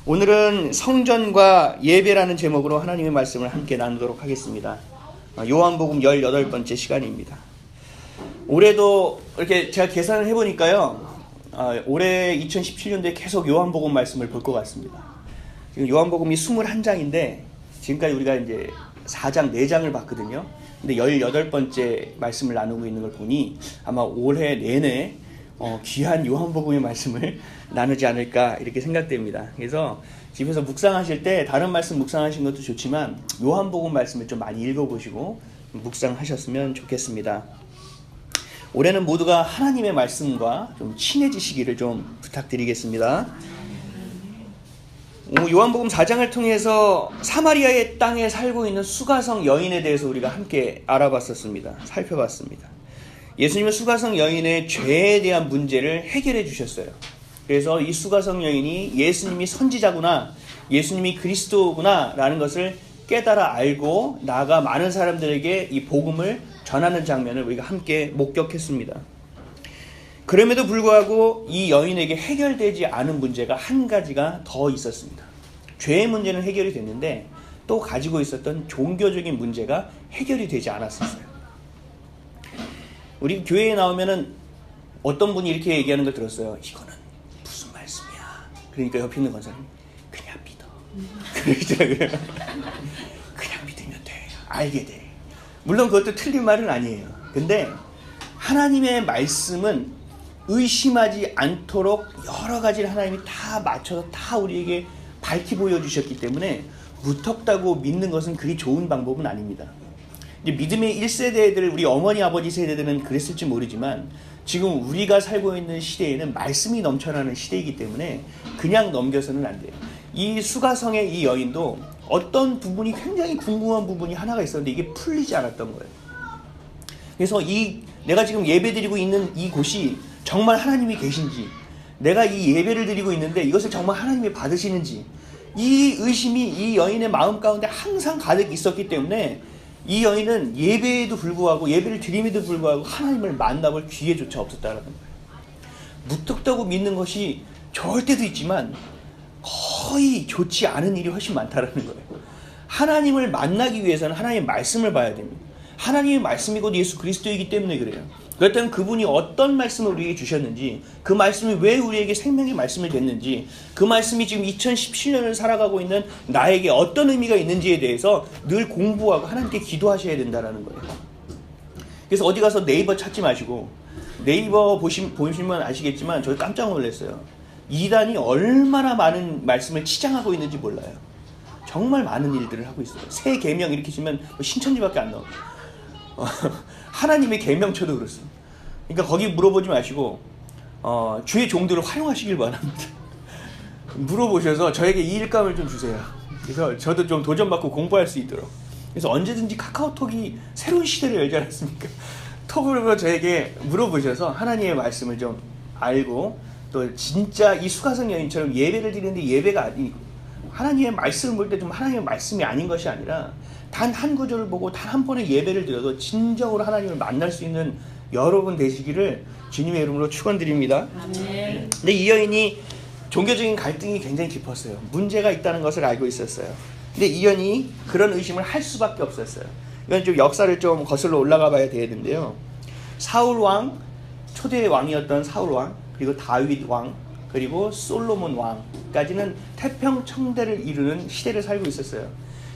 오늘은 성전과 예배라는 제목으로 하나님의 말씀을 함께 나누도록 하겠습니다. 요한복음 18번째 시간입니다. 올해도 이렇게 제가 계산을 해보니까요, 올해 2017년도에 계속 요한복음 말씀을 볼 것 같습니다. 지금 요한복음이 21장인데 지금까지 우리가 이제 4장, 4장을 봤거든요. 근데 18번째 말씀을 나누고 있는 걸 보니 아마 올해 내내 귀한 요한복음의 말씀을 나누지 않을까 이렇게 생각됩니다. 그래서 집에서 묵상하실 때 다른 말씀 묵상하시는 것도 좋지만 요한복음 말씀을 좀 많이 읽어보시고 묵상하셨으면 좋겠습니다. 올해는 모두가 하나님의 말씀과 좀 친해지시기를 좀 부탁드리겠습니다. 요한복음 4장을 통해서 사마리아의 땅에 살고 있는 수가성 여인에 대해서 우리가 함께 알아봤었습니다. 살펴봤습니다. 예수님은 수가성 여인의 죄에 대한 문제를 해결해 주셨어요. 그래서 이 수가성 여인이 예수님이 선지자구나, 예수님이 그리스도구나 라는 것을 깨달아 알고 나아가 많은 사람들에게 이 복음을 전하는 장면을 우리가 함께 목격했습니다. 그럼에도 불구하고 이 여인에게 해결되지 않은 문제가 한 가지가 더 있었습니다. 죄의 문제는 해결이 됐는데 또 가지고 있었던 종교적인 문제가 해결이 되지 않았었어요. 우리 교회에 나오면은 어떤 분이 이렇게 얘기하는 걸 들었어요. 이거는 무슨 말씀이야. 그러니까 옆에 있는 권사님, 그냥 믿어. 그러더라고요. 그냥 믿으면 돼. 알게 돼. 물론 그것도 틀린 말은 아니에요. 근데 하나님의 말씀은 의심하지 않도록 여러 가지를 하나님이 다 맞춰서 다 우리에게 밝히 보여주셨기 때문에 무턱다고 믿는 것은 그리 좋은 방법은 아닙니다. 이제 믿음의 1세대들, 우리 어머니 아버지 세대들은 그랬을지 모르지만 지금 우리가 살고 있는 시대에는 말씀이 넘쳐나는 시대이기 때문에 그냥 넘겨서는 안 돼요. 이 수가성의 이 여인도 어떤 부분이 굉장히 궁금한 부분이 하나가 있었는데 이게 풀리지 않았던 거예요. 그래서 내가 지금 예배드리고 있는 이 곳이 정말 하나님이 계신지, 내가 이 예배를 드리고 있는데 이것을 정말 하나님이 받으시는지, 이 의심이 이 여인의 마음 가운데 항상 가득 있었기 때문에 이 여인은 예배에도 불구하고, 예배를 드림에도 불구하고 하나님을 만나볼 기회조차 없었다는 거예요. 무턱대고 믿는 것이 좋을 때도 있지만 거의 좋지 않은 일이 훨씬 많다는 거예요. 하나님을 만나기 위해서는 하나님의 말씀을 봐야 됩니다. 하나님의 말씀이 곧 예수 그리스도이기 때문에 그래요. 그렇다면 그분이 어떤 말씀을 우리에게 주셨는지, 그 말씀이 왜 우리에게 생명의 말씀이 됐는지, 그 말씀이 지금 2017년을 살아가고 있는 나에게 어떤 의미가 있는지에 대해서 늘 공부하고 하나님께 기도하셔야 된다는 거예요. 그래서 어디 가서 네이버 찾지 마시고, 네이버 보시면 아시겠지만 저희 깜짝 놀랐어요. 이단이 얼마나 많은 말씀을 치장하고 있는지 몰라요. 정말 많은 일들을 하고 있어요. 새 계명 이렇게 치면 신천지밖에 안 나와요. 하나님의 계명처도 그렇습니다. 그러니까 거기 물어보지 마시고 주의 종들을 활용하시길 바랍니다. 물어보셔서 저에게 이 일감을 좀 주세요. 그래서 저도 좀 도전받고 공부할 수 있도록. 그래서 언제든지 카카오톡이 새로운 시대를 열지 않았습니까? 톡으로 저에게 물어보셔서 하나님의 말씀을 좀 알고, 또 진짜 이 수가성 여인처럼 예배를 드리는데 예배가 아니고 하나님의 말씀을 볼 때 좀 하나님의 말씀이 아닌 것이 아니라 단 한 구절을 보고 단 한 번의 예배를 드려도 진정으로 하나님을 만날 수 있는 여러분 되시기를 주님의 이름으로 축원드립니다. 아멘. 근데 이 여인이 종교적인 갈등이 굉장히 깊었어요. 문제가 있다는 것을 알고 있었어요. 근데 이 여인이 그런 의심을 할 수밖에 없었어요. 이건 좀 역사를 좀 거슬러 올라가 봐야 되는데요. 사울 왕, 초대 왕이었던 사울 왕, 그리고 다윗 왕, 그리고 솔로몬 왕까지는 태평청대를 이루는 시대를 살고 있었어요.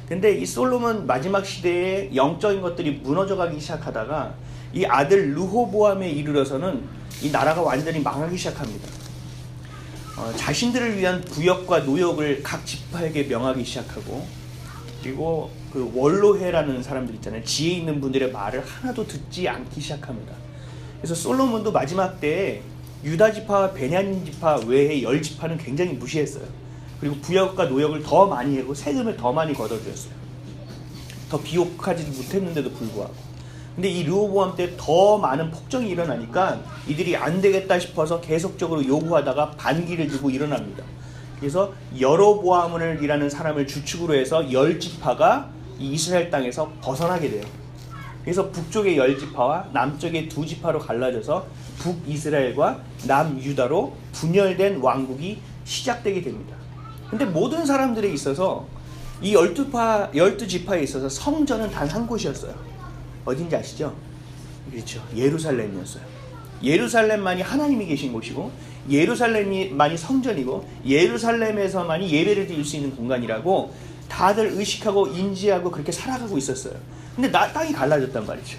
근데 이 솔로몬 마지막 시대에 영적인 것들이 무너져가기 시작하다가 이 아들 르호보암에 이르러서는 이 나라가 완전히 망하기 시작합니다. 자신들을 위한 부역과 노역을 각 지파에게 명하기 시작하고, 그리고 그 원로회라는 사람들 있잖아요. 지혜 있는 분들의 말을 하나도 듣지 않기 시작합니다. 그래서 솔로몬도 마지막 때에 유다 지파와 베냐민 지파 외에 10지파는 굉장히 무시했어요. 그리고 부역과 노역을 더 많이 하고 세금을 더 많이 걷어주었어요. 더 비옥하지도 못했는데도 불구하고. 근데 이 르호보암 때 더 많은 폭정이 일어나니까 이들이 안 되겠다 싶어서 계속적으로 요구하다가 반기를 들고 일어납니다. 그래서 여로보암이라는 사람을 주축으로 해서 10지파가 이 이스라엘 땅에서 벗어나게 돼요. 그래서 북쪽의 10지파와 남쪽의 2지파로 갈라져서 북이스라엘과 남유다로 분열된 왕국이 시작되게 됩니다. 근데 모든 사람들에 있어서 이 12지파에 있어서 성전은 단 한 곳이었어요. 어딘지 아시죠? 그렇죠. 예루살렘이었어요. 예루살렘만이 하나님이 계신 곳이고, 예루살렘만이 성전이고, 예루살렘에서만이 예배를 드릴 수 있는 공간이라고 다들 의식하고 인지하고 그렇게 살아가고 있었어요. 근데 땅이 갈라졌단 말이죠.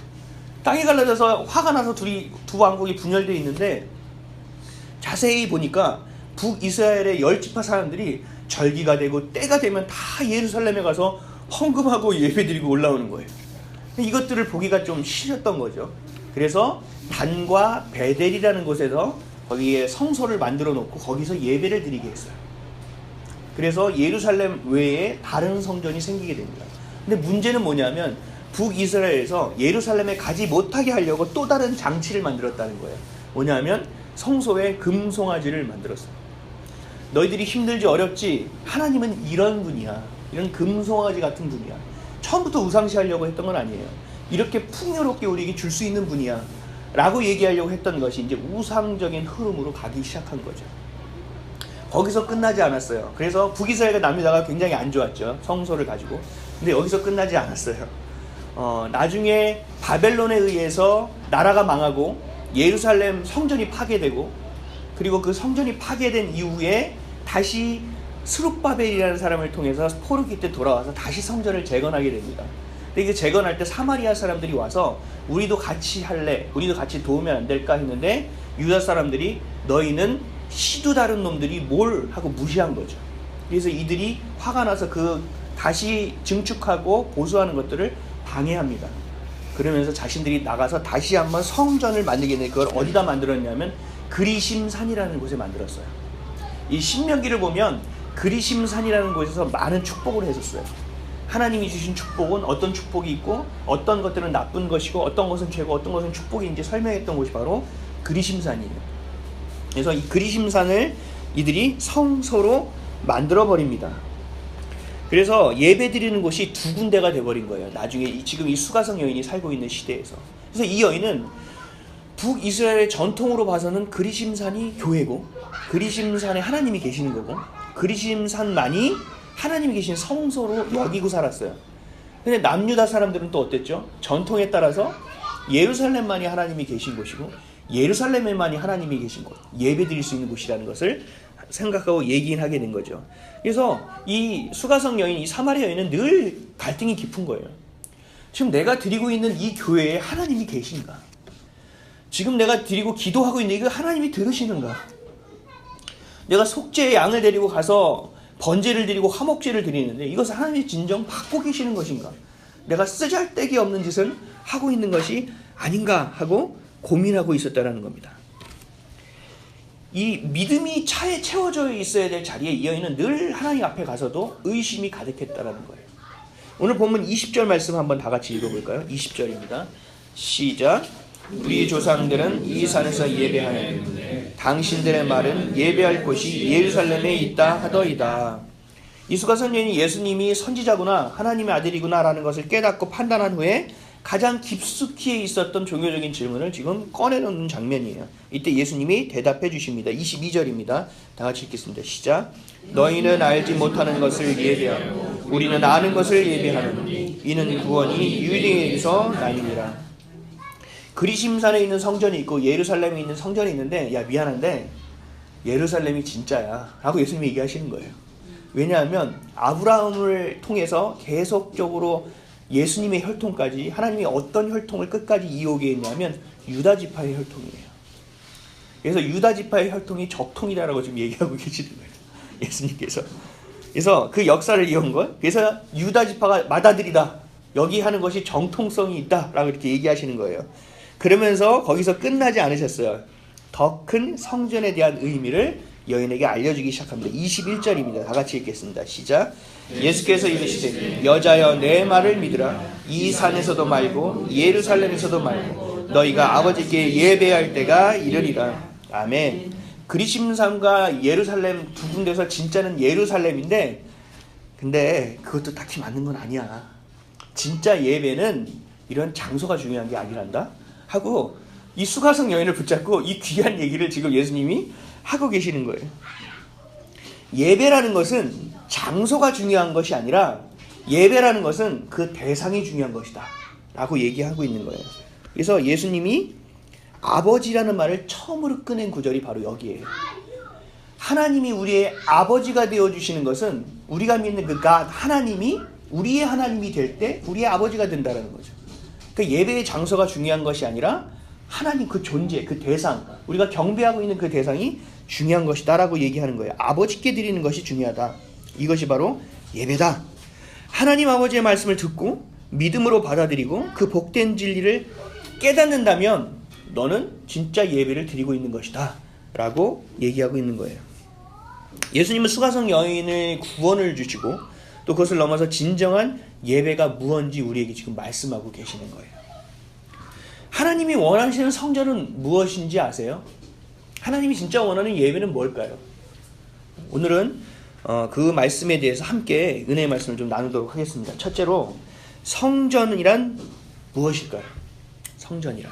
땅이 갈라져서 화가 나서 두 왕국이 분열되어 있는데, 자세히 보니까 북이스라엘의 10지파 사람들이 절기가 되고 때가 되면 다 예루살렘에 가서 헌금하고 예배드리고 올라오는 거예요. 이것들을 보기가 좀 싫었던 거죠. 그래서 단과 베델이라는 곳에서 거기에 성소를 만들어 놓고 거기서 예배를 드리게 했어요. 그래서 예루살렘 외에 다른 성전이 생기게 됩니다. 근데 문제는 뭐냐면 북이스라엘에서 예루살렘에 가지 못하게 하려고 또 다른 장치를 만들었다는 거예요. 뭐냐면 성소에 금송아지를 만들었어요. 너희들이 힘들지 어렵지, 하나님은 이런 분이야. 이런 금송아지 같은 분이야. 처음부터 우상시하려고 했던 건 아니에요. 이렇게 풍요롭게 우리에게 줄 수 있는 분이야 라고 얘기하려고 했던 것이 이제 우상적인 흐름으로 가기 시작한 거죠. 거기서 끝나지 않았어요. 그래서 북이스라엘과 남유다가 굉장히 안 좋았죠. 성소를 가지고. 근데 여기서 끝나지 않았어요. 나중에 바벨론에 의해서 나라가 망하고 예루살렘 성전이 파괴되고, 그리고 그 성전이 파괴된 이후에 다시 스룹바벨이라는 사람을 통해서 포르기 때 돌아와서 다시 성전을 재건하게 됩니다. 근데 이게 재건할 때 사마리아 사람들이 와서 우리도 같이 할래, 우리도 같이 도우면 안 될까 했는데, 유다 사람들이 너희는 시도 다른 놈들이 뭘 하고 무시한 거죠. 그래서 이들이 화가 나서 그 다시 증축하고 보수하는 것들을 방해합니다. 그러면서 자신들이 나가서 다시 한번 성전을 만들게 되는데, 그걸 어디다 만들었냐면 그리심산이라는 곳에 만들었어요. 이 신명기를 보면 그리심산이라는 곳에서 많은 축복을 했었어요. 하나님이 주신 축복은 어떤 축복이 있고, 어떤 것들은 나쁜 것이고, 어떤 것은 죄고, 어떤 것은 축복인지 설명했던 곳이 바로 그리심산이에요. 그래서 이 그리심산을 이들이 성소로 만들어 버립니다. 그래서 예배 드리는 곳이 두 군데가 돼버린 거예요. 나중에 지금 이 수가성 여인이 살고 있는 시대에서. 그래서 이 여인은 북이스라엘의 전통으로 봐서는 그리심산이 교회고, 그리심산에 하나님이 계시는 거고, 그리심산만이 하나님이 계신 성소로 여기고 살았어요. 근데 남유다 사람들은 또 어땠죠? 전통에 따라서 예루살렘만이 하나님이 계신 곳이고, 예루살렘에만이 하나님이 계신 곳, 예배 드릴 수 있는 곳이라는 것을 생각하고 얘기하게 된 거죠. 그래서 이 수가성 여인, 이 사마리아 여인은 늘 갈등이 깊은 거예요. 지금 내가 드리고 있는 이 교회에 하나님이 계신가? 지금 내가 드리고 기도하고 있는 이거 하나님이 들으시는가? 내가 속죄의 양을 데리고 가서 번제를 드리고 화목제를 드리는데 이것을 하나님이 진정 받고 계시는 것인가? 내가 쓰잘데기 없는 짓을 하고 있는 것이 아닌가 하고 고민하고 있었다는 겁니다. 이 믿음이 차에 채워져 있어야 될 자리에 이 여인은 늘 하나님 앞에 가서도 의심이 가득했다는 거예요. 오늘 본문 20절 말씀 한번 다 같이 읽어볼까요? 20절입니다. 시작. 우리 조상들은 이 산에서 예배하였는데 당신들의 말은 예배할 곳이 예루살렘에 있다 하더이다. 이 수가성 여인이 예수님이 선지자구나, 하나님의 아들이구나 라는 것을 깨닫고 판단한 후에 가장 깊숙이 있었던 종교적인 질문을 지금 꺼내놓는 장면이에요. 이때 예수님이 대답해 주십니다. 22절입니다. 다 같이 읽겠습니다. 시작. 너희는 알지 못하는 것을 예배하고 우리는 아는 것을 예배하노니 이는 구원이 유대인에게서 나니라. 그리심산에 있는 성전이 있고 예루살렘에 있는 성전이 있는데, 야 미안한데 예루살렘이 진짜야 라고 예수님이 얘기하시는 거예요. 왜냐하면 아브라함을 통해서 계속적으로 예수님의 혈통까지 하나님이 어떤 혈통을 끝까지 이어오게 했냐면 유다지파의 혈통이에요. 그래서 유다지파의 혈통이 적통이다라고 지금 얘기하고 계시는 거예요, 예수님께서. 그래서 그 역사를 이어온 것, 그래서 유다지파가 맏아들이다, 여기 하는 것이 정통성이 있다라고 이렇게 얘기하시는 거예요. 그러면서 거기서 끝나지 않으셨어요. 더 큰 성전에 대한 의미를 여인에게 알려주기 시작합니다. 21절입니다. 다 같이 읽겠습니다. 시작. 예수께서 이르시되 여자여 내 말을 믿으라. 이 산에서도 말고 예루살렘에서도 말고 너희가 아버지께 예배할 때가 이르리라. 아멘. 그리심산과 예루살렘 두 군데서 진짜는 예루살렘인데, 근데 그것도 딱히 맞는 건 아니야. 진짜 예배는 이런 장소가 중요한 게 아니란다 하고 이 수가성 여인을 붙잡고 이 귀한 얘기를 지금 예수님이 하고 계시는 거예요. 예배라는 것은 장소가 중요한 것이 아니라 예배라는 것은 그 대상이 중요한 것이다 라고 얘기하고 있는 거예요. 그래서 예수님이 아버지라는 말을 처음으로 꺼낸 구절이 바로 여기에요. 하나님이 우리의 아버지가 되어주시는 것은 우리가 믿는 그 God, 하나님이 우리의 하나님이 될 때 우리의 아버지가 된다는 거죠. 그러니까 예배의 장소가 중요한 것이 아니라 하나님 그 존재, 그 대상, 우리가 경배하고 있는 그 대상이 중요한 것이다 라고 얘기하는 거예요. 아버지께 드리는 것이 중요하다. 이것이 바로 예배다. 하나님 아버지의 말씀을 듣고 믿음으로 받아들이고 그 복된 진리를 깨닫는다면 너는 진짜 예배를 드리고 있는 것이다 라고 얘기하고 있는 거예요. 예수님은 수가성 여인의 구원을 주시고 또 그것을 넘어서 진정한 예배가 무엇인지 우리에게 지금 말씀하고 계시는 거예요. 하나님이 원하시는 성전은 무엇인지 아세요? 하나님이 진짜 원하는 예배는 뭘까요? 오늘은 그 말씀에 대해서 함께 은혜의 말씀을 좀 나누도록 하겠습니다. 첫째로 성전이란 무엇일까요? 성전이란.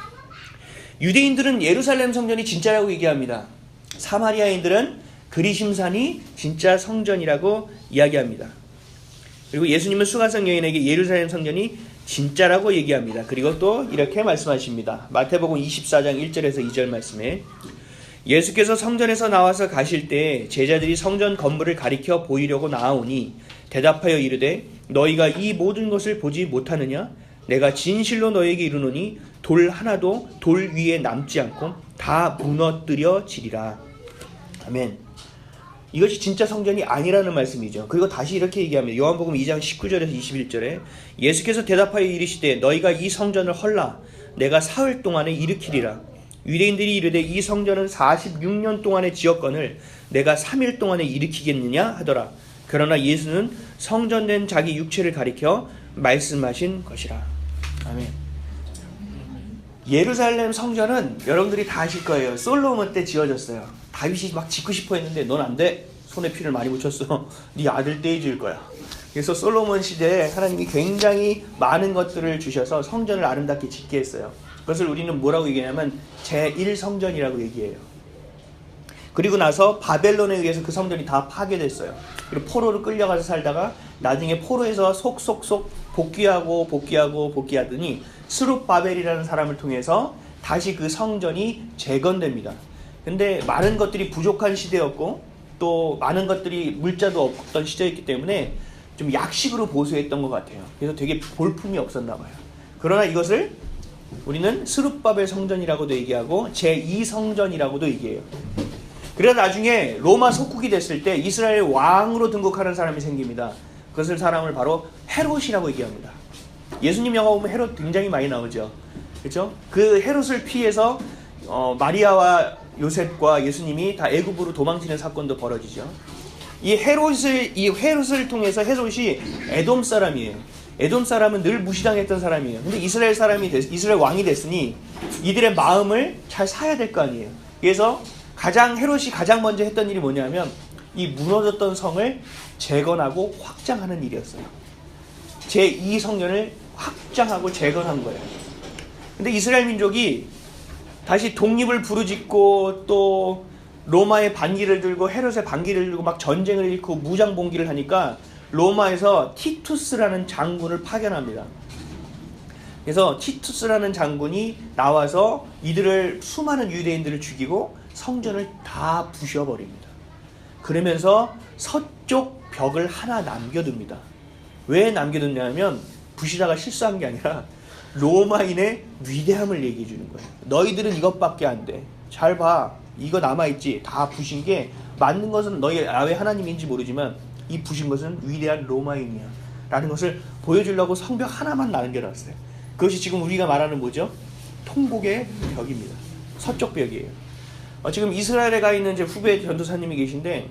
유대인들은 예루살렘 성전이 진짜라고 얘기합니다. 사마리아인들은 그리심산이 진짜 성전이라고 이야기합니다. 그리고 예수님은 수가성 여인에게 예루살렘 성전이 진짜라고 얘기합니다. 그리고 또 이렇게 말씀하십니다. 마태복음 24장 1절에서 2절 말씀에 예수께서 성전에서 나와서 가실 때 제자들이 성전 건물을 가리켜 보이려고 나아오니 대답하여 이르되 너희가 이 모든 것을 보지 못하느냐? 내가 진실로 너희에게 이르노니 돌 하나도 돌 위에 남지 않고 다 무너뜨려지리라. 아멘. 이것이 진짜 성전이 아니라는 말씀이죠. 그리고 다시 이렇게 얘기합니다. 요한복음 2장 19절에서 21절에 예수께서 대답하여 이르시되 너희가 이 성전을 헐라 내가 사흘 동안에 일으키리라. 유대인들이 이르되 이 성전은 46년 동안에 지었거늘 내가 3일 동안에 일으키겠느냐 하더라. 그러나 예수는 성전된 자기 육체를 가리켜 말씀하신 것이라. 아멘. 예루살렘 성전은 여러분들이 다 아실 거예요. 솔로몬 때 지어졌어요. 다윗이 막 짓고 싶어 했는데 넌 안 돼. 손에 피를 많이 묻혔어. 네 아들 때 지을 거야. 그래서 솔로몬 시대에 하나님이 굉장히 많은 것들을 주셔서 성전을 아름답게 짓게 했어요. 그것을 우리는 뭐라고 얘기하냐면 제1성전이라고 얘기해요. 그리고 나서 바벨론에 의해서 그 성전이 다 파괴됐어요. 그리고 포로로 끌려가서 살다가 나중에 포로에서 속속속 복귀하더니 스룹바벨이라는 사람을 통해서 다시 그 성전이 재건됩니다. 근데 많은 것들이 부족한 시대였고 또 많은 것들이 물자도 없던 시대였기 때문에 좀 약식으로 보수했던 것 같아요. 그래서 되게 볼품이 없었나 봐요. 그러나 이것을 우리는 스룹바벨 성전이라고도 얘기하고 제2성전이라고도 얘기해요. 그래서 나중에 로마 속국이 됐을 때 이스라엘 왕으로 등극하는 사람이 생깁니다. 그것을 사람을 바로 헤롯이라고 얘기합니다. 예수님 영화 보면 헤롯 굉장히 많이 나오죠. 그렇죠? 그 헤롯을 피해서 마리아와 요셉과 예수님이 다 애굽으로 도망치는 사건도 벌어지죠. 이 헤롯을 통해서 헤롯이 에돔 사람이에요. 에돔 사람은 늘 무시당했던 사람이에요. 근데 이스라엘 왕이 됐으니 이들의 마음을 잘 사야 될 거 아니에요. 그래서 헤롯이 가장 먼저 했던 일이 뭐냐면 이 무너졌던 성을 재건하고 확장하는 일이었어요. 제2성전을 확장하고 재건한 거예요. 근데 이스라엘 민족이 다시 독립을 부르짖고 또 로마의 반기를 들고 헤롯의 반기를 들고 막 전쟁을 일으키고 무장봉기를 하니까 로마에서 티투스라는 장군을 파견합니다. 그래서 티투스라는 장군이 나와서 이들을 수많은 유대인들을 죽이고 성전을 다 부셔버립니다. 그러면서 서쪽 벽을 하나 남겨둡니다. 왜 남겨뒀냐면 부시다가 실수한 게 아니라 로마인의 위대함을 얘기해 주는 거예요. 너희들은 이것밖에 안 돼. 잘 봐. 이거 남아있지. 다 부신 게 맞는 것은 너희 야훼 하나님인지 모르지만 이 부신 것은 위대한 로마인이야 라는 것을 보여주려고 성벽 하나만 남겨놨어요. 그것이 지금 우리가 말하는 뭐죠? 통곡의 벽입니다. 서쪽 벽이에요. 지금 이스라엘에 가 있는 제 후배 전도사님이 계신데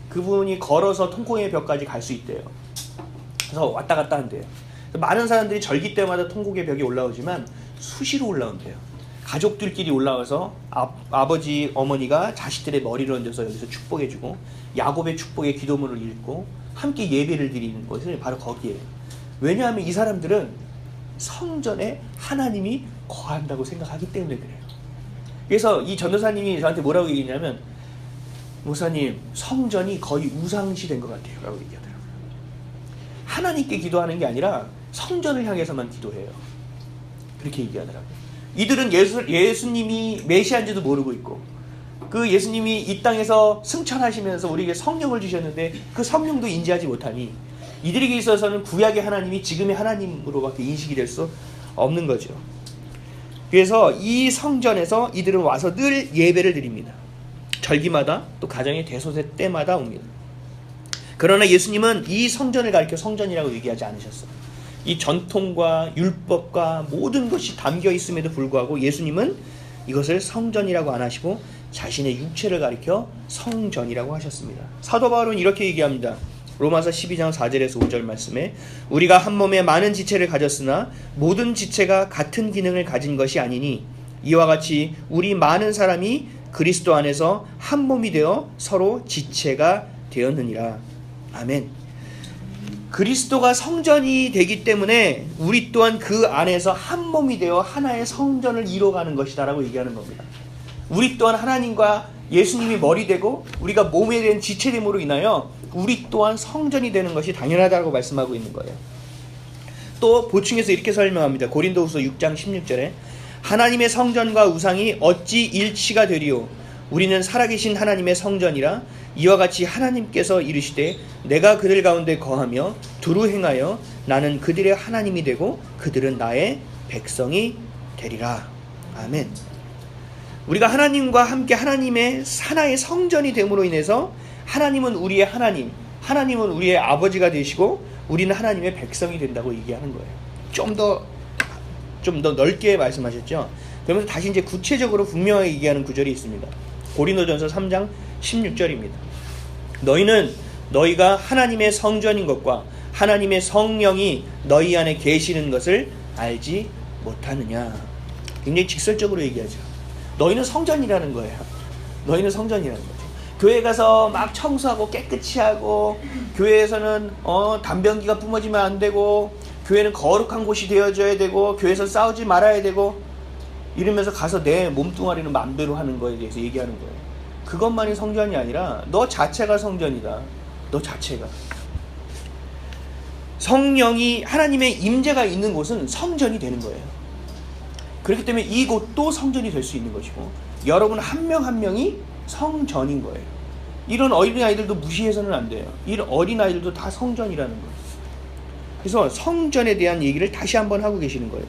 그분이 걸어서 통곡의 벽까지 갈 수 있대요. 그래서 왔다 갔다 한대요. 많은 사람들이 절기 때마다 통곡의 벽에 올라오지만 수시로 올라온대요. 가족들끼리 올라와서 아버지, 어머니가 자식들의 머리를 얹어서 여기서 축복해주고 야곱의 축복의 기도문을 읽고 함께 예배를 드리는 것은 바로 거기에요. 왜냐하면 이 사람들은 성전에 하나님이 거한다고 생각하기 때문에 그래요. 그래서 이 전도사님이 저한테 뭐라고 얘기했냐면 목사님, 성전이 거의 우상시 된 것 같아요 라고 얘기하더라고요. 하나님께 기도하는 게 아니라 성전을 향해서만 기도해요. 그렇게 얘기하더라고요. 이들은 예수님이 메시아인지도 모르고 있고, 그 예수님이 이 땅에서 승천하시면서 우리에게 성령을 주셨는데 그 성령도 인지하지 못하니 이들에게 있어서는 구약의 하나님이 지금의 하나님으로밖에 인식이 될 수 없는 거죠. 그래서 이 성전에서 이들은 와서 늘 예배를 드립니다. 절기마다 또 가정의 대소세 때마다 옵니다. 그러나 예수님은 이 성전을 가리켜 성전이라고 얘기하지 않으셨어요. 이 전통과 율법과 모든 것이 담겨 있음에도 불구하고 예수님은 이것을 성전이라고 안 하시고 자신의 육체를 가리켜 성전이라고 하셨습니다. 사도 바울은 이렇게 얘기합니다. 로마서 12장 4절에서 5절 말씀에 우리가 한 몸에 많은 지체를 가졌으나 모든 지체가 같은 기능을 가진 것이 아니니 이와 같이 우리 많은 사람이 그리스도 안에서 한 몸이 되어 서로 지체가 되었느니라. 아멘. 그리스도가 성전이 되기 때문에 우리 또한 그 안에서 한 몸이 되어 하나의 성전을 이뤄가는 것이다 라고 얘기하는 겁니다. 우리 또한 하나님과 예수님이 머리 되고 우리가 몸에 대한 지체됨으로 인하여 우리 또한 성전이 되는 것이 당연하다고 말씀하고 있는 거예요. 또 보충해서 이렇게 설명합니다. 고린도후서 6장 16절에 하나님의 성전과 우상이 어찌 일치가 되리요? 우리는 살아계신 하나님의 성전이라. 이와 같이 하나님께서 이르시되 내가 그들 가운데 거하며 두루 행하여 나는 그들의 하나님이 되고 그들은 나의 백성이 되리라. 아멘. 우리가 하나님과 함께 하나님의 하나의 성전이 됨으로 인해서 하나님은 우리의 하나님, 하나님은 우리의 아버지가 되시고 우리는 하나님의 백성이 된다고 얘기하는 거예요. 좀 더 넓게 말씀하셨죠. 그러면서 다시 이제 구체적으로 분명하게 얘기하는 구절이 있습니다. 고린도전서 3장 16절입니다. 너희는 너희가 하나님의 성전인 것과 하나님의 성령이 너희 안에 계시는 것을 알지 못하느냐. 굉장히 직설적으로 얘기하죠. 너희는 성전이라는 거예요. 너희는 성전이라는 거죠. 교회 가서 막 청소하고 깨끗이 하고, 교회에서는 담변기가 뿜어지면 안 되고, 교회는 거룩한 곳이 되어줘야 되고, 교회에서 싸우지 말아야 되고, 이러면서 가서 내 몸뚱아리는 마음대로 하는 거에 대해서 얘기하는 거예요. 그것만이 성전이 아니라 너 자체가 성전이다. 너 자체가. 성령이 하나님의 임재가 있는 곳은 성전이 되는 거예요. 그렇기 때문에 이곳도 성전이 될 수 있는 것이고 여러분 한 명 한 명이 성전인 거예요. 이런 어린아이들도 무시해서는 안 돼요. 이런 어린아이들도 다 성전이라는 거예요. 그래서 성전에 대한 얘기를 다시 한번 하고 계시는 거예요.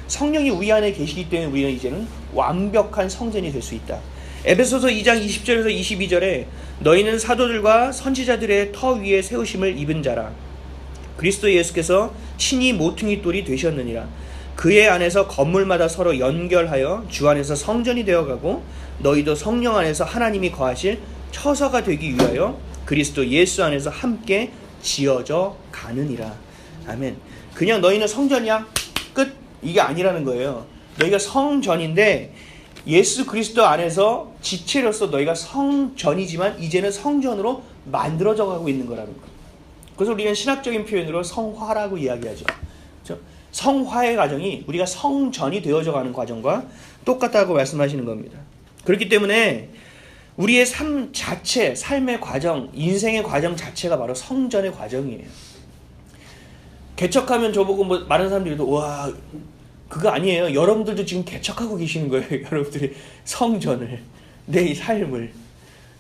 성령이 우리 안에 계시기 때문에 우리는 이제는 완벽한 성전이 될 수 있다. 에베소서 2장 20절에서 22절에 너희는 사도들과 선지자들의 터 위에 세우심을 입은 자라. 그리스도 예수께서 친히 모퉁이 돌이 되셨느니라. 그의 안에서 건물마다 서로 연결하여 주 안에서 성전이 되어가고 너희도 성령 안에서 하나님이 거하실 처소가 되기 위하여 그리스도 예수 안에서 함께 지어져 가느니라. 아멘. 그냥 너희는 성전이야 끝, 이게 아니라는 거예요. 너희가 성전인데 예수 그리스도 안에서 지체로서 너희가 성전이지만 이제는 성전으로 만들어져 가고 있는 거라는 거예요. 그래서 우리는 신학적인 표현으로 성화라고 이야기하죠. 그렇죠? 성화의 과정이 우리가 성전이 되어져 가는 과정과 똑같다고 말씀하시는 겁니다. 그렇기 때문에 우리의 삶 자체, 삶의 과정, 인생의 과정 자체가 바로 성전의 과정이에요. 개척하면 저보고 뭐 많은 사람들이 와, 그거 아니에요. 여러분들도 지금 개척하고 계시는 거예요. 여러분들이 성전을, 내 삶을.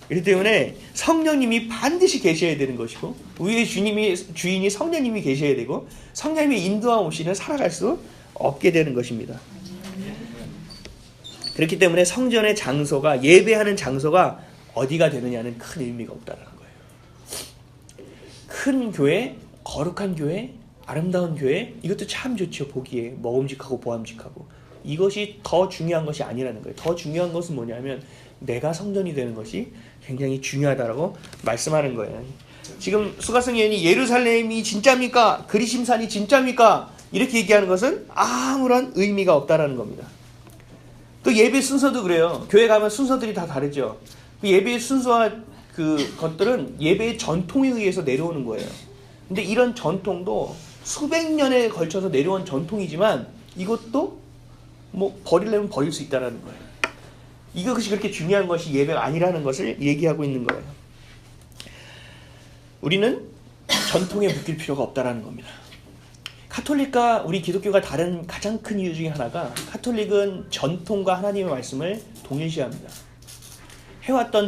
그렇기 때문에 성령님이 반드시 계셔야 되는 것이고 우리의 주인이 성령님이 계셔야 되고 성령님의 인도함 없이는 살아갈 수 없게 되는 것입니다. 그렇기 때문에 성전의 장소가, 예배하는 장소가 어디가 되느냐는 큰 의미가 없다는 거예요. 큰 교회, 거룩한 교회, 아름다운 교회, 이것도 참 좋죠. 보기에 먹음직하고 보암직하고. 이것이 더 중요한 것이 아니라는 거예요. 더 중요한 것은 뭐냐면 내가 성전이 되는 것이 굉장히 중요하다라고 말씀하는 거예요. 지금 수가성 의원이 예루살렘이 진짜입니까? 그리심산이 진짜입니까? 이렇게 얘기하는 것은 아무런 의미가 없다라는 겁니다. 또 예배 순서도 그래요. 교회 가면 순서들이 다 다르죠. 그 예배의 순서와 그 것들은 예배의 전통에 의해서 내려오는 거예요. 근데 이런 전통도 수백 년에 걸쳐서 내려온 전통이지만 이것도 뭐 버리려면 버릴 수 있다라는 거예요. 이것이 그렇게 중요한 것이 예배가 아니라는 것을 얘기하고 있는 거예요. 우리는 전통에 묶일 필요가 없다라는 겁니다. 카톨릭과 우리 기독교가 다른 가장 큰 이유 중에 하나가, 카톨릭은 전통과 하나님의 말씀을 동일시합니다.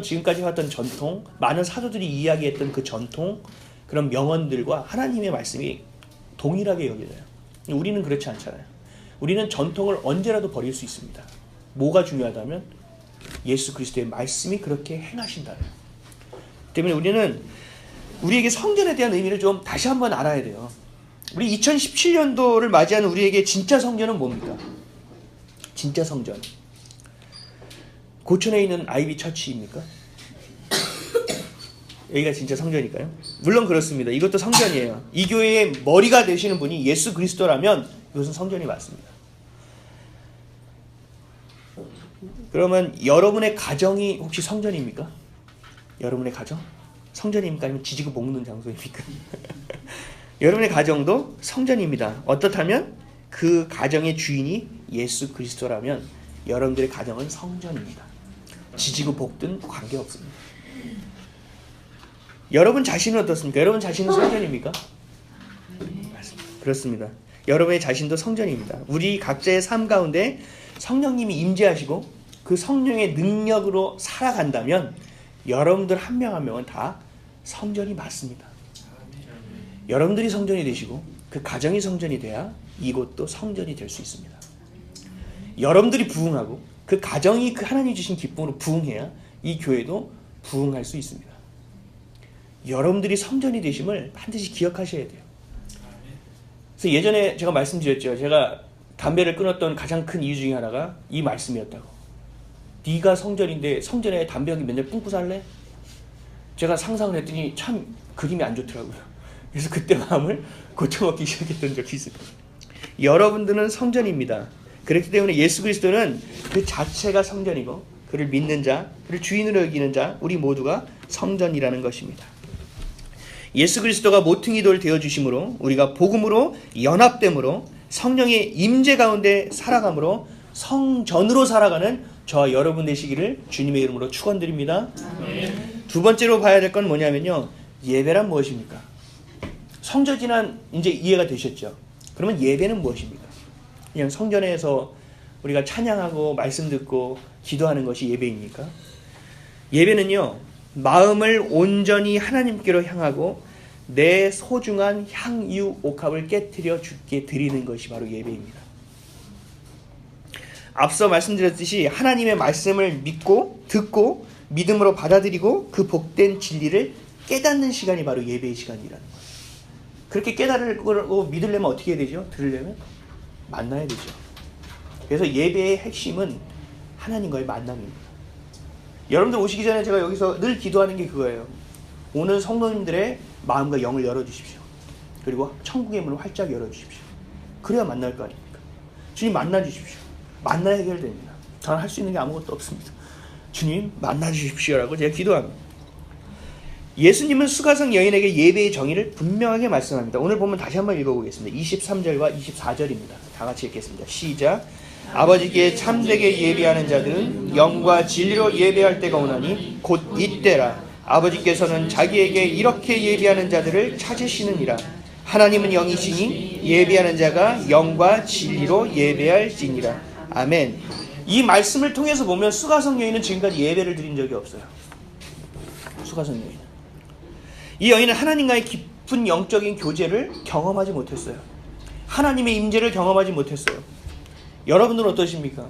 지금까지 해왔던 전통, 많은 사도들이 이야기했던 그 전통, 그런 명언들과 하나님의 말씀이 동일하게 여겨져요. 우리는 그렇지 않잖아요. 우리는 전통을 언제라도 버릴 수 있습니다. 뭐가 중요하다면 예수 그리스도의 말씀이 그렇게 행하신다는 거예요. 때문에 우리는 우리에게 성전에 대한 의미를 좀 다시 한번 알아야 돼요. 우리 2017년도를 맞이하는 우리에게 진짜 성전은 뭡니까? 진짜 성전. 고촌에 있는 아이비 처치입니까? 여기가 진짜 성전일까요? 물론 그렇습니다. 이것도 성전이에요. 이 교회의 머리가 되시는 분이 예수 그리스도라면 이것은 성전이 맞습니다. 그러면 여러분의 가정이 혹시 성전입니까? 여러분의 가정? 성전입니까? 아니면 지지고 볶는 장소입니까? 여러분의 가정도 성전입니다. 어떻다면 그 가정의 주인이 예수 그리스도라면 여러분들의 가정은 성전입니다. 지지고 볶든 관계없습니다. 여러분 자신은 어떻습니까? 여러분 자신은 성전입니까? 맞습니다. 그렇습니다. 여러분의 자신도 성전입니다. 우리 각자의 삶 가운데 성령님이 임재하시고 그 성령의 능력으로 살아간다면 여러분들 한 명 한 명은 다 성전이 맞습니다. 여러분들이 성전이 되시고 그 가정이 성전이 돼야 이곳도 성전이 될 수 있습니다. 여러분들이 부흥하고 그 가정이 그 하나님이 주신 기쁨으로 부흥해야 이 교회도 부흥할 수 있습니다. 여러분들이 성전이 되심을 반드시 기억하셔야 돼요. 그래서 예전에 제가 말씀드렸죠. 제가 담배를 끊었던 가장 큰 이유 중에 하나가 이 말씀이었다고. 네가 성전인데 성전에 담배 연기 맨날 뿜고 살래? 제가 상상을 했더니 참 그림이 안 좋더라고요. 그래서 그때 마음을 고쳐먹기 시작했던 적이 있습니다. 여러분들은 성전입니다. 그렇기 때문에 예수 그리스도는 그 자체가 성전이고 그를 믿는 자, 그를 주인으로 여기는 자, 우리 모두가 성전이라는 것입니다. 예수 그리스도가 모퉁이 돌 되어주심으로 우리가 복음으로 연합됨으로 성령의 임재 가운데 살아감으로 성전으로 살아가는 저와 여러분 되시기를 주님의 이름으로 축원드립니다. 두 번째로 봐야 될 건 뭐냐면요. 예배란 무엇입니까? 성전이란 이제 이해가 되셨죠? 그러면 예배는 무엇입니까? 그냥 성전에서 우리가 찬양하고 말씀 듣고 기도하는 것이 예배입니까? 예배는요. 마음을 온전히 하나님께로 향하고 내 소중한 향유 옥합을 깨트려 주께 드리는 것이 바로 예배입니다. 앞서 말씀드렸듯이 하나님의 말씀을 믿고 듣고 믿음으로 받아들이고 그 복된 진리를 깨닫는 시간이 바로 예배의 시간이라는 거예요. 그렇게 깨달고 믿으려면 어떻게 해야 되죠? 들으려면 만나야 되죠. 그래서 예배의 핵심은 하나님과의 만남입니다. 여러분들 오시기 전에 제가 여기서 늘 기도하는 게 그거예요. 오는 성도님들의 마음과 영을 열어주십시오. 그리고 천국의 문을 활짝 열어주십시오. 그래야 만날 거 아닙니까? 주님 만나주십시오. 만나야 해결됩니다. 저는 할 수 있는 게 아무것도 없습니다. 주님 만나주십시오라고 제가 기도합니다. 예수님은 수가성 여인에게 예배의 정의를 분명하게 말씀합니다. 오늘 보면 다시 한번 읽어보겠습니다. 23절과 24절입니다. 다 같이 읽겠습니다. 시작. 아버지께 참되게 예배하는 자들은 영과 진리로 예배할 때가 오나니 곧 이때라. 아버지께서는 자기에게 이렇게 예배하는 자들을 찾으시느니라. 하나님은 영이시니 예배하는 자가 영과 진리로 예배할지니라. 아멘. 이 말씀을 통해서 보면 수가성 여인은 지금까지 예배를 드린 적이 없어요. 수가성 여인은. 이 여인은 하나님과의 깊은 영적인 교제를 경험하지 못했어요. 하나님의 임재를 경험하지 못했어요. 여러분들은 어떠십니까?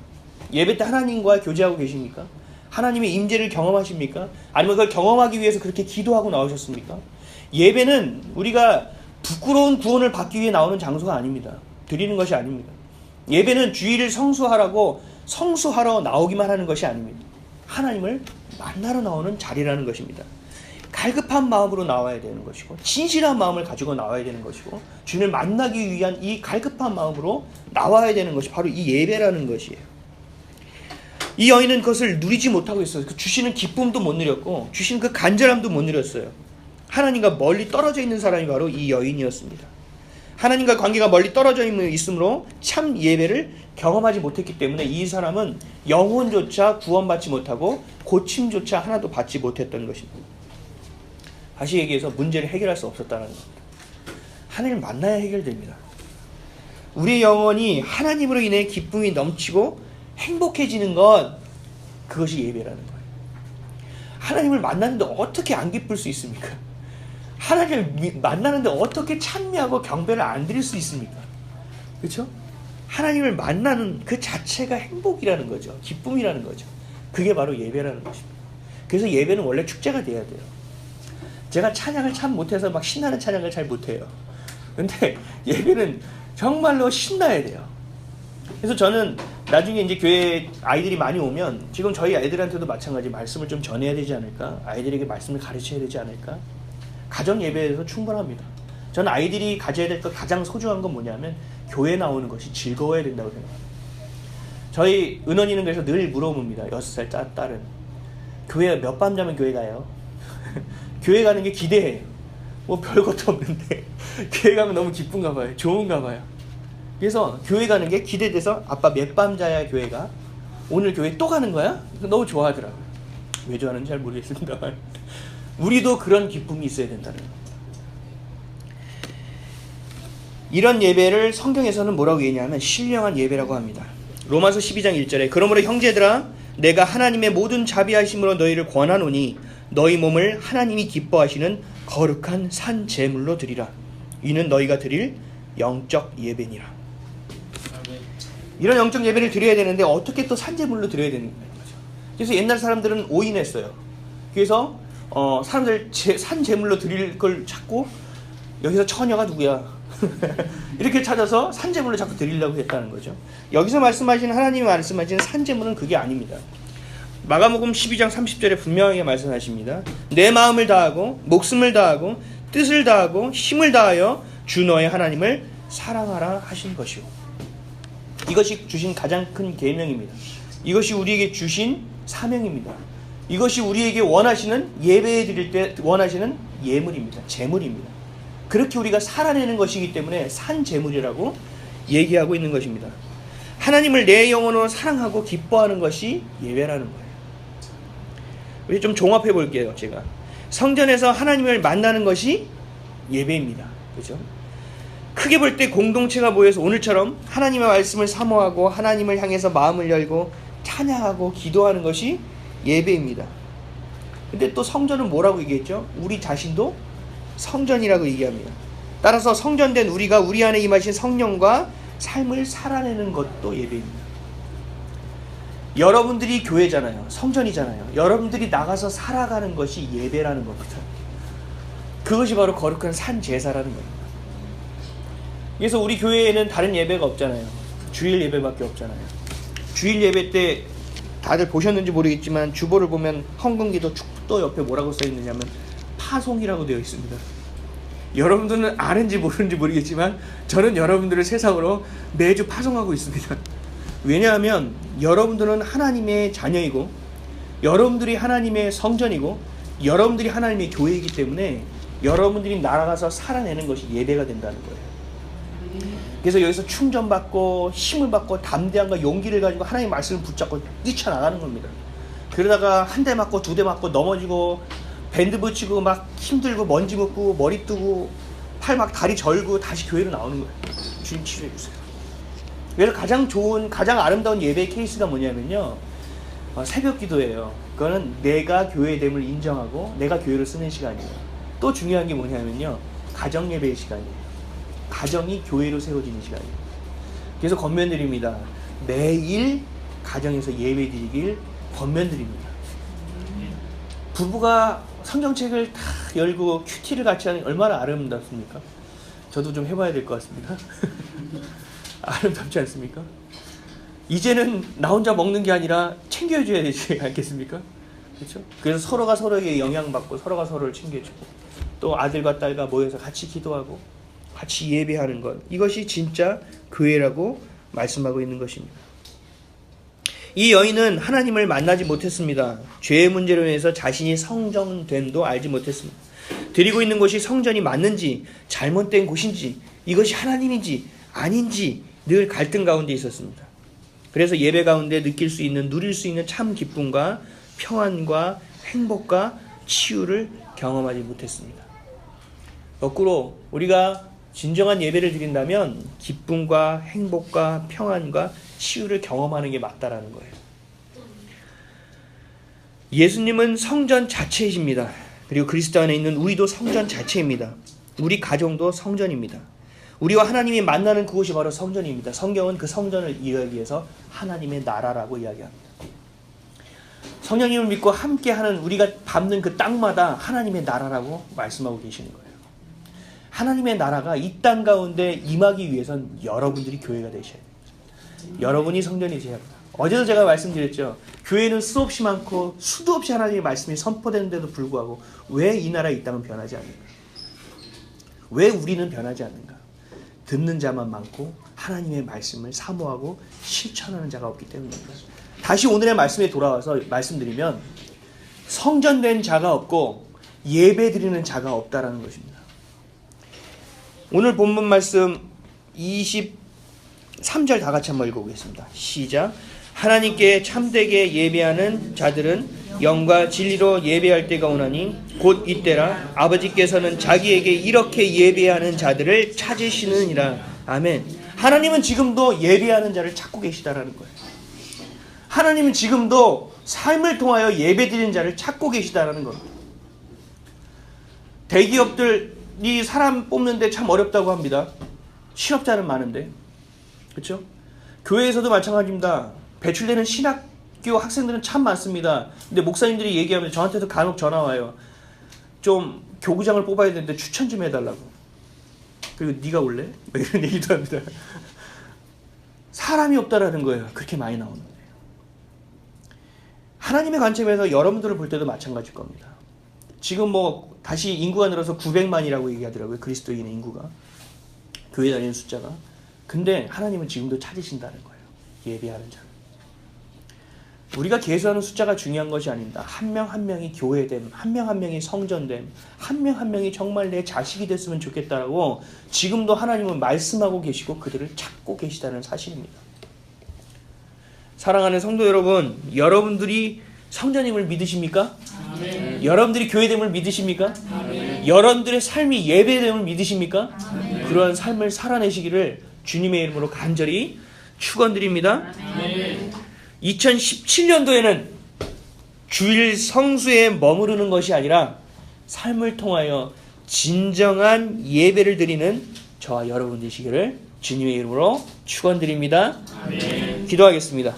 예배 때 하나님과 교제하고 계십니까? 하나님의 임재를 경험하십니까? 아니면 그걸 경험하기 위해서 그렇게 기도하고 나오셨습니까? 예배는 우리가 부끄러운 구원을 받기 위해 나오는 장소가 아닙니다. 드리는 것이 아닙니다. 예배는 주일을 성수하라고 성수하러 나오기만 하는 것이 아닙니다. 하나님을 만나러 나오는 자리라는 것입니다. 갈급한 마음으로 나와야 되는 것이고 진실한 마음을 가지고 나와야 되는 것이고 주님을 만나기 위한 이 갈급한 마음으로 나와야 되는 것이 바로 이 예배라는 것이에요. 이 여인은 그것을 누리지 못하고 있어요. 그 주시는 기쁨도 못 누렸고 주시는 그 간절함도 못 누렸어요. 하나님과 멀리 떨어져 있는 사람이 바로 이 여인이었습니다. 하나님과 관계가 멀리 떨어져 있으므로 참 예배를 경험하지 못했기 때문에 이 사람은 영혼조차 구원받지 못하고 고침조차 하나도 받지 못했던 것입니다. 다시 얘기해서 문제를 해결할 수 없었다는 겁니다. 하나님을 만나야 해결됩니다. 우리의 영혼이 하나님으로 인해 기쁨이 넘치고 행복해지는 건 그것이 예배라는 거예요. 하나님을 만나는데 어떻게 안 기쁠 수 있습니까? 하나님을 만나는데 어떻게 찬미하고 경배를 안 드릴 수 있습니까? 그렇죠? 하나님을 만나는 그 자체가 행복이라는 거죠. 기쁨이라는 거죠. 그게 바로 예배라는 것입니다. 그래서 예배는 원래 축제가 돼야 돼요. 제가 찬양을 참 못해서 막 신나는 찬양을 잘 못해요. 근데 예배는 정말로 신나야 돼요. 그래서 저는 나중에 이제 교회 아이들이 많이 오면 지금 저희 아이들한테도 마찬가지 말씀을 좀 전해야 되지 않을까? 아이들에게 말씀을 가르쳐야 되지 않을까? 가정 예배에서 충분합니다. 저는 아이들이 가져야 될 것 가장 소중한 건 뭐냐면 교회 나오는 것이 즐거워야 된다고 생각합니다. 저희 은원이는 그래서 늘 물어봅니다. 6살 딸은 교회 몇 밤 자면 교회 가요? 교회 가는 게 기대해요. 뭐 별것도 없는데 교회 가면 너무 기쁜가 봐요. 좋은가 봐요. 그래서 교회 가는 게 기대돼서 아빠 몇 밤 자야 교회가? 오늘 교회 또 가는 거야? 너무 좋아하더라고요. 왜 좋아하는지 잘 모르겠습니다만 우리도 그런 기쁨이 있어야 된다는 겁니다. 이런 예배를 성경에서는 뭐라고 얘기하냐면 신령한 예배라고 합니다. 로마서 12장 1절에 그러므로 형제들아 내가 하나님의 모든 자비하심으로 너희를 권하노니 너희 몸을 하나님이 기뻐하시는 거룩한 산 제물로 드리라. 이는 너희가 드릴 영적 예배니라. 이런 영적 예배를 드려야 되는데 어떻게 또 산 제물로 드려야 되는 거죠. 그래서 옛날 사람들은 오인했어요. 그래서 사람들 산 제물로 드릴 걸 찾고 여기서 처녀가 누구야? 이렇게 찾아서 산 제물로 자꾸 드리려고 했다는 거죠. 여기서 말씀하시는 하나님이 말씀하시는 산 제물은 그게 아닙니다. 마가복음 12장 30절에 분명하게 말씀하십니다. 내 마음을 다하고 목숨을 다하고 뜻을 다하고 힘을 다하여 주 너의 하나님을 사랑하라 하신 것이요. 이것이 주신 가장 큰 계명입니다. 이것이 우리에게 주신 사명입니다. 이것이 우리에게 원하시는 예배에 드릴 때 원하시는 예물입니다. 제물입니다. 그렇게 우리가 살아내는 것이기 때문에 산 제물이라고 얘기하고 있는 것입니다. 하나님을 내 영혼으로 사랑하고 기뻐하는 것이 예배라는 거예요. 우리 좀 종합해 볼게요. 제가 성전에서 하나님을 만나는 것이 예배입니다. 그렇죠? 크게 볼 때 공동체가 모여서 오늘처럼 하나님의 말씀을 사모하고 하나님을 향해서 마음을 열고 찬양하고 기도하는 것이 예배입니다. 근데 또 성전은 뭐라고 얘기했죠? 우리 자신도 성전이라고 얘기합니다. 따라서 성전된 우리가 우리 안에 임하신 성령과 삶을 살아내는 것도 예배입니다. 여러분들이 교회잖아요. 성전이잖아요. 여러분들이 나가서 살아가는 것이 예배라는 겁니다. 그것이 바로 거룩한 산 제사라는 겁니다. 그래서 우리 교회에는 다른 예배가 없잖아요. 주일 예배밖에 없잖아요. 주일 예배 때 다들 보셨는지 모르겠지만 주보를 보면 헌금기도 축도 옆에 뭐라고 써있느냐면 파송이라고 되어 있습니다. 여러분들은 아는지 모르는지 모르겠지만 저는 여러분들을 세상으로 매주 파송하고 있습니다. 왜냐하면 여러분들은 하나님의 자녀이고 여러분들이 하나님의 성전이고 여러분들이 하나님의 교회이기 때문에 여러분들이 나아가서 살아내는 것이 예배가 된다는 거예요. 그래서 여기서 충전받고 힘을 받고 담대함과 용기를 가지고 하나님의 말씀을 붙잡고 뛰쳐나가는 겁니다. 그러다가 한 대 맞고 두 대 맞고 넘어지고 밴드 붙이고 막 힘들고 먼지 묻고 머리 뜨고 팔 막 다리 절고 다시 교회로 나오는 거예요. 주님 치료해 주세요. 그래서 가장 좋은 가장 아름다운 예배의 케이스가 뭐냐면요. 새벽 기도예요. 그거는 내가 교회됨을 인정하고 내가 교회를 쓰는 시간이에요. 또 중요한 게 뭐냐면요. 가정 예배의 시간이에요. 가정이 교회로 세워지는 시간이에요. 그래서 권면드립니다. 매일 가정에서 예배 드리길 권면드립니다. 부부가 성경책을 다 열고 큐티를 같이 하는 게 얼마나 아름답습니까? 저도 좀 해봐야 될 것 같습니다. 아름답지 않습니까? 이제는 나 혼자 먹는 게 아니라 챙겨줘야 되지 않겠습니까? 그렇죠? 그래서 서로가 서로에게 영향받고 서로가 서로를 챙겨주고 또 아들과 딸과 모여서 같이 기도하고 같이 예배하는 것, 이것이 진짜 교회라고 말씀하고 있는 것입니다. 이 여인은 하나님을 만나지 못했습니다. 죄의 문제로 인해서 자신이 성정됨도 알지 못했습니다. 드리고 있는 곳이 성전이 맞는지 잘못된 곳인지 이것이 하나님인지 아닌지 늘 갈등 가운데 있었습니다. 그래서 예배 가운데 느낄 수 있는 누릴 수 있는 참 기쁨과 평안과 행복과 치유를 경험하지 못했습니다. 거꾸로 우리가 진정한 예배를 드린다면 기쁨과 행복과 평안과 치유를 경험하는 게 맞다라는 거예요. 예수님은 성전 자체이십니다. 그리고 그리스도 안에 있는 우리도 성전 자체입니다. 우리 가정도 성전입니다. 우리와 하나님이 만나는 그곳이 바로 성전입니다. 성경은 그 성전을 이야기해서 하나님의 나라라고 이야기합니다. 성령님을 믿고 함께하는 우리가 밟는 그 땅마다 하나님의 나라라고 말씀하고 계시는 거예요. 하나님의 나라가 이 땅 가운데 임하기 위해선 여러분들이 교회가 되셔야 돼요. 여러분이 성전이 되셔야 합니다. 어제도 제가 말씀드렸죠. 교회는 수없이 많고 수도 없이 하나님의 말씀이 선포되는데도 불구하고 왜 이 나라 이 땅은 변하지 않는가? 왜 우리는 변하지 않는가? 듣는 자만 많고 하나님의 말씀을 사모하고 실천하는 자가 없기 때문입니다. 다시 오늘의 말씀에 돌아와서 말씀드리면 성전된 자가 없고 예배 드리는 자가 없다라는 것입니다. 오늘 본문 말씀 23절 다 같이 한번 읽어보겠습니다. 시작. 하나님께 참되게 예배하는 자들은 영과 진리로 예배할 때가 오나니 곧 이때라. 아버지께서는 자기에게 이렇게 예배하는 자들을 찾으시느니라. 아멘. 하나님은 지금도 예배하는 자를 찾고 계시다라는 거예요. 하나님은 지금도 삶을 통하여 예배드리는 자를 찾고 계시다라는 겁니다. 대기업들이 사람 뽑는데 참 어렵다고 합니다. 실업자는 많은데. 그렇죠? 교회에서도 마찬가지입니다. 배출되는 신학교 학생들은 참 많습니다. 근데 목사님들이 얘기하면 저한테도 간혹 전화 와요. 좀 교구장을 뽑아야 되는데 추천 좀 해달라고. 그리고 네가 올래? 이런 얘기도 합니다. 사람이 없다라는 거예요. 그렇게 많이 나오는데. 하나님의 관점에서 여러분들을 볼 때도 마찬가지일 겁니다. 지금 뭐 다시 인구가 늘어서 900만이라고 얘기하더라고요. 그리스도인의 인구가. 교회 다니는 숫자가. 근데 하나님은 지금도 찾으신다는 거예요. 예배하는 자를. 우리가 계수하는 숫자가 중요한 것이 아닙니다. 한 명 한 명이 교회됨, 한 명 한 명이 성전됨, 한 명 한 명이 정말 내 자식이 됐으면 좋겠다라고 지금도 하나님은 말씀하고 계시고 그들을 찾고 계시다는 사실입니다. 사랑하는 성도 여러분, 여러분들이 성전임을 믿으십니까? 아멘. 여러분들이 교회됨을 믿으십니까? 아멘. 여러분들의 삶이 예배됨을 믿으십니까? 아멘. 그러한 삶을 살아내시기를 주님의 이름으로 간절히 축원드립니다. 아멘. 2017년도에는 주일 성수에 머무르는 것이 아니라 삶을 통하여 진정한 예배를 드리는 저와 여러분 되시기를 주님의 이름으로 축원드립니다. 아멘. 기도하겠습니다.